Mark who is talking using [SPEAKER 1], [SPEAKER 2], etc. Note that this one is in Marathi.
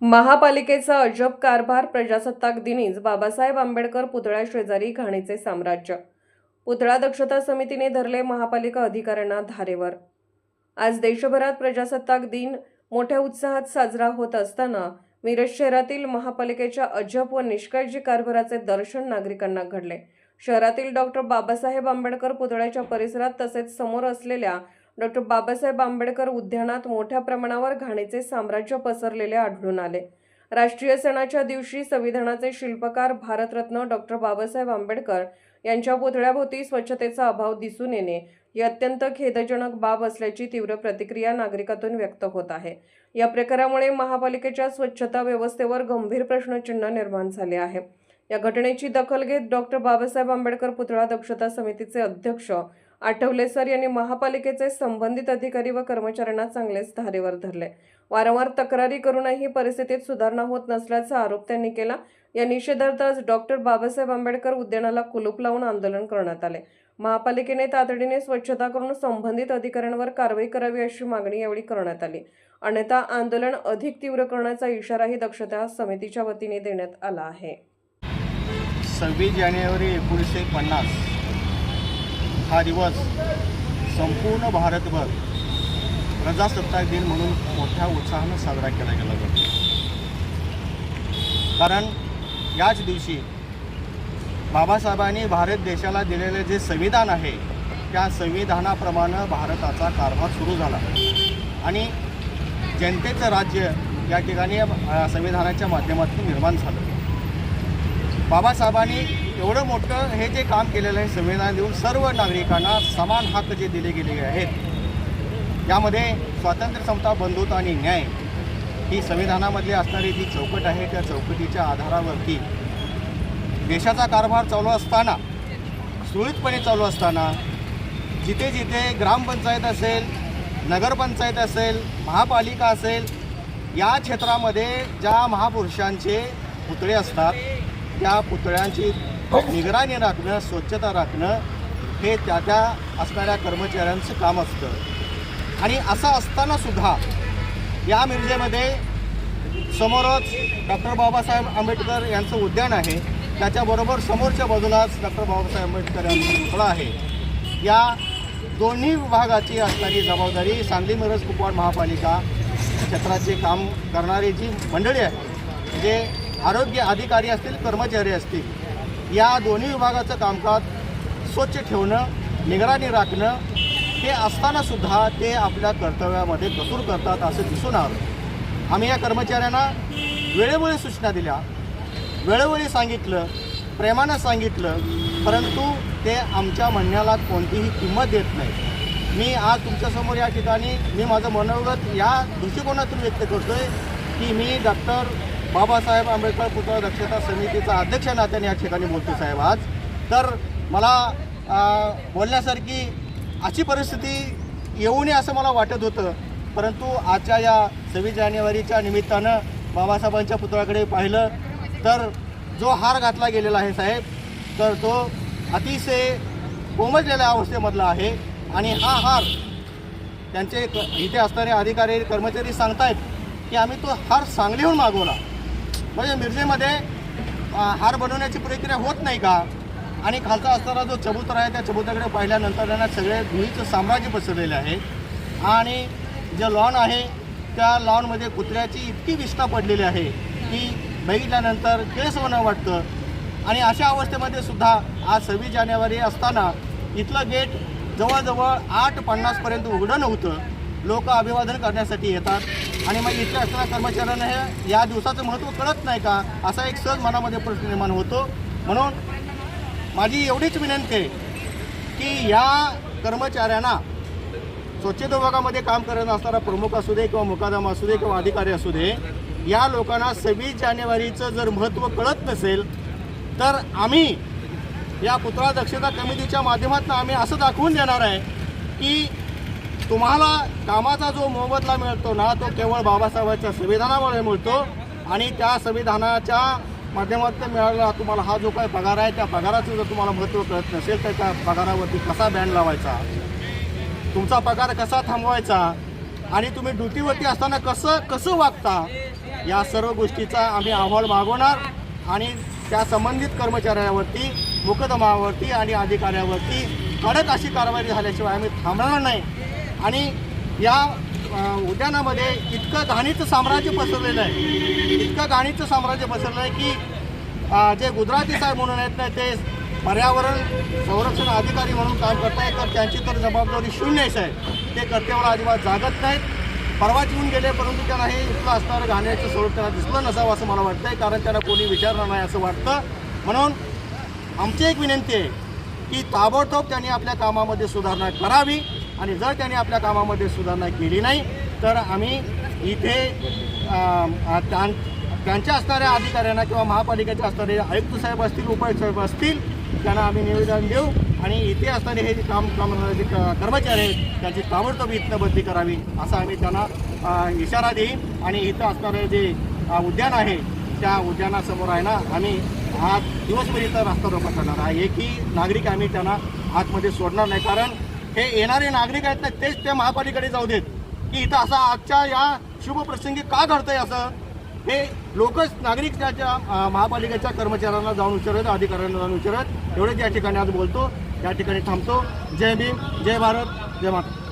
[SPEAKER 1] महापालिकेचा अजब कारभार. प्रजासत्ताक दिनीच बाबासाहेब आंबेडकर पुतळ्याशेजारी घाणीचे साम्राज्य. पुतळा दक्षता समितीने धरले महापालिका अधिकाऱ्यांना धारेवर. आज देशभरात प्रजासत्ताक दिन मोठ्या उत्साहात साजरा होत असताना मिरज शहरातील महापालिकेच्या अजब व निष्काळजी कारभाराचे दर्शन नागरिकांना घडले. शहरातील डॉक्टर बाबासाहेब आंबेडकर पुतळ्याच्या परिसरात तसेच समोर असलेल्या डॉक्टर बाबासाहेब आंबेडकर उद्यानात मोठ्या प्रमाणावर घाणीचे साम्राज्य पसरलेले आढळून आले. राष्ट्रीय सणाच्या दिवशी संविधानाचे शिल्पकार भारतरत्न डॉक्टर बाबासाहेब आंबेडकर यांच्या पुतळ्याभोवती स्वच्छतेचा अभाव दिसून येणे ही अत्यंत खेदजनक बाब असल्याची तीव्र प्रतिक्रिया नागरिकांतून व्यक्त होत आहे. या प्रकारामुळे महापालिकेच्या स्वच्छता व्यवस्थेवर गंभीर प्रश्नचिन्ह निर्माण झाले आहे. या घटनेची दखल घेत डॉक्टर बाबासाहेब आंबेडकर पुतळा दक्षता समितीचे अध्यक्ष आठवले सर यांनी महापालिकेचे संबंधित अधिकारी व कर्मचाऱ्यांना चांगलेच धारेवर धरले. वारंवार तक्रारी करूनही परिस्थितीत सुधारणा होत नसल्याचा आरोप त्यांनी केला. या निषेधार्थ आज डॉक्टर बाबासाहेब आंबेडकर उद्यानाला कुलूप लावून आंदोलन करण्यात आले. महापालिकेने तातडीने स्वच्छता करून संबंधित अधिकाऱ्यांवर कारवाई करावी अशी मागणी यावेळी करण्यात आली. अन्यथा आंदोलन अधिक तीव्र करण्याचा इशाराही दक्षता समितीच्या वतीने देण्यात आला आहे.
[SPEAKER 2] 26 जानेवारी 1950 हा दिवस संपूर्ण भारतभर प्रजासत्ताक दिन म्हणून मोठ्या उत्साहानं साजरा केला गेला जातो. कारण याच दिवशी बाबासाहेबांनी भारत देशाला दिलेले जे संविधान आहे त्या संविधानाप्रमाणे भारताचा कारभार सुरू झाला आणि जनतेचं राज्य या ठिकाणी संविधानाच्या माध्यमातून निर्माण झालं. बाबासाहेबांनी एवढं मोठं हे जे काम केलेलं आहे संविधान देऊन सर्व नागरिकांना समान हक्क जे दिले गेले आहेत यामध्ये स्वातंत्र्य, समता, बंधुता आणि न्याय ही संविधानामधली असणारी जी चौकट आहे त्या चौकटीच्या आधारावरती देशाचा कारभार चालू असताना, सुरळीतपणे चालू असताना जिथे जिथे ग्रामपंचायत असेल, नगरपंचायत असेल, महापालिका असेल या क्षेत्रामध्ये ज्या महापुरुषांचे पुतळे असतात त्या पुतळ्यांची निगराणी राखणं, स्वच्छता राखणं हे त्या असणाऱ्या कर्मचाऱ्यांचं काम असतं. आणि असं असतानासुद्धा या मिरजेमध्ये समोरच डॉक्टर बाबासाहेब आंबेडकर यांचं उद्यान आहे, त्याच्याबरोबर समोरच्या बाजूलाच डॉक्टर बाबासाहेब आंबेडकर यांचा पुतळा आहे. या दोन्ही विभागाची असणारी जबाबदारी सांगली मिरज कुपवाड महापालिका क्षेत्राचे काम करणारी जी मंडळी आहे, म्हणजे आरोग्य अधिकारी असतील, कर्मचारी असतील, या दोन्ही विभागाचं कामकाज स्वच्छ ठेवणं, निगराणी राखणं हे असतानासुद्धा ते आपल्या कर्तव्यामध्ये कसूर करतात असं दिसून आलं. आम्ही या कर्मचाऱ्यांना वेळोवेळी सूचना दिल्या, वेळोवेळी सांगितलं, प्रेमानं सांगितलं, परंतु ते आमच्या म्हणण्याला कोणतीही किंमत देत नाही. मी आज तुमच्यासमोर या ठिकाणी मी माझं मनोगत या दृष्टिकोनातून व्यक्त करतो आहे की मी डॉक्टर बाबासाहेब आंबेडकर पुतळा दक्षता समितीचा अध्यक्ष नात्याने या ठिकाणी बोलतो साहेब. आज तर मला बोलण्यासारखी अशी परिस्थिती येऊ नये असं मला वाटत होतं, परंतु आजच्या या 26 जानेवारीच्या निमित्तानं बाबासाहेबांच्या पुतळ्याकडे पाहिलं तर जो हार घातला गेलेला आहे साहेब, तर तो अतिशय कोमजलेल्या अवस्थेमधला आहे. आणि हा हार त्यांचे इथे असणारे अधिकारी कर्मचारी सांगतायत की आम्ही तो हार सांगलीहून मागवला. म्हणजे मिरजेमध्ये हार बनवण्याची प्रक्रिया होत नाही का? आणि खालचा असणारा जो चबुतरा आहे त्या चबुतऱ्याकडे पाहिल्यानंतर त्यांना सगळे धुळीचं साम्राज्य पसरलेलं आहे. आणि जे लॉन आहे त्या लॉनमध्ये कुत्र्याची इतकी विष्ठा पडलेली आहे की बघितल्यानंतर केसवणं वाटतं. आणि अशा अवस्थेमध्ये सुद्धा आज 26 जानेवारी असताना इथलं गेट जवळजवळ 8:50पर्यंत उघडं नव्हतं. लोक अभिवादन करण्यासाठी येतात आणि मग इथल्या असणाऱ्या कर्मचाऱ्यांना हे या दिवसाचं महत्त्व कळत नाही का असा एक सहज मनामध्ये प्रश्न निर्माण होतो. म्हणून माझी एवढीच विनंती आहे की या कर्मचाऱ्यांना स्वच्छता विभागामध्ये काम करत असणारा प्रमुख असू दे किंवा मुकादम असू दे किंवा अधिकारी असू दे, या लोकांना 26 जानेवारीचं जर महत्त्व कळत नसेल तर आम्ही या पुतळा दक्षता कमिटीच्या माध्यमातून आम्ही असं दाखवून देणार आहे की तुम्हाला कामाचा जो मोबदला मिळतो ना तो केवळ बाबासाहेबांच्या संविधानामुळे मिळतो. आणि त्या संविधानाच्या माध्यमातून मिळालेला तुम्हाला हा जो काही पगार आहे त्या पगाराचं जर तुम्हाला महत्त्व कळत नसेल तर त्या पगारावरती कसा बॅन लावायचा, तुमचा पगार कसा थांबवायचा आणि तुम्ही ड्युटीवरती असताना कसं वागता या सर्व गोष्टीचा आम्ही अहवाल मागवणार आणि त्या संबंधित कर्मचाऱ्यावरती, मुकदमावरती आणि अधिकाऱ्यावरती कडक अशी कारवाई झाल्याशिवाय आम्ही थांबणार नाही. आणि या उद्यानामध्ये इतकं घाणीचं साम्राज्य पसरलेलं आहे, इतकं घाणीचं साम्राज्य पसरलं आहे की जे गुजराती साहेब म्हणून आहेत ना, ते पर्यावरण संरक्षण अधिकारी म्हणून काम करत आहेत, तर त्यांची तर जबाबदारी शून्यच आहे. ते कर्तव्यावर अजिबात जागत नाहीत. परवाच येऊन गेले, परंतु त्यांना हे इथलं असणारं घाण्याचं स्वरूप त्यांना दिसलं नसावं असं मला वाटतं आहे, कारण त्यांना कोणी विचारणार नाही असं वाटतं. म्हणून आमची एक विनंती आहे की ताबडतोब त्यांनी आपल्या कामामध्ये सुधारणा करावी आणि जर त्यांनी आपल्या कामामध्ये सुधारणा केली नाही तर आम्ही इथे त्यांच्या असणाऱ्या अधिकाऱ्यांना किंवा महापालिकेचे असणारे आयुक्त साहेब असतील, उपायुक्त साहेब असतील, त्यांना आम्ही निवेदन देऊ आणि इथे असणारे हे जे काम जे कर्मचारी आहेत त्यांची ताबडतोब इथनं बदली करावी असा आम्ही त्यांना इशारा देईन. आणि इथं असणारे जे उद्यान आहे त्या उद्यानासमोर आहे ना, आम्ही आज दिवसभर इथं रस्ता रोको करणार आहे. एकही नागरिक आम्ही त्यांना आतमध्ये सोडणार नाही, कारण हे येणारे नागरिक आहेत ना, तेच त्या महापालिकेकडे जाऊ देत की इथं असं आजच्या या शुभप्रसंगी का घडतंय असं. हे लोकच नागरिक त्याच्या महापालिकेच्या कर्मचाऱ्यांना जाऊन विचारत, अधिकाऱ्यांना जाऊन विचारत. एवढेच या ठिकाणी आज बोलतो, या ठिकाणी थांबतो. जय भीम, जय भारत, जय माता.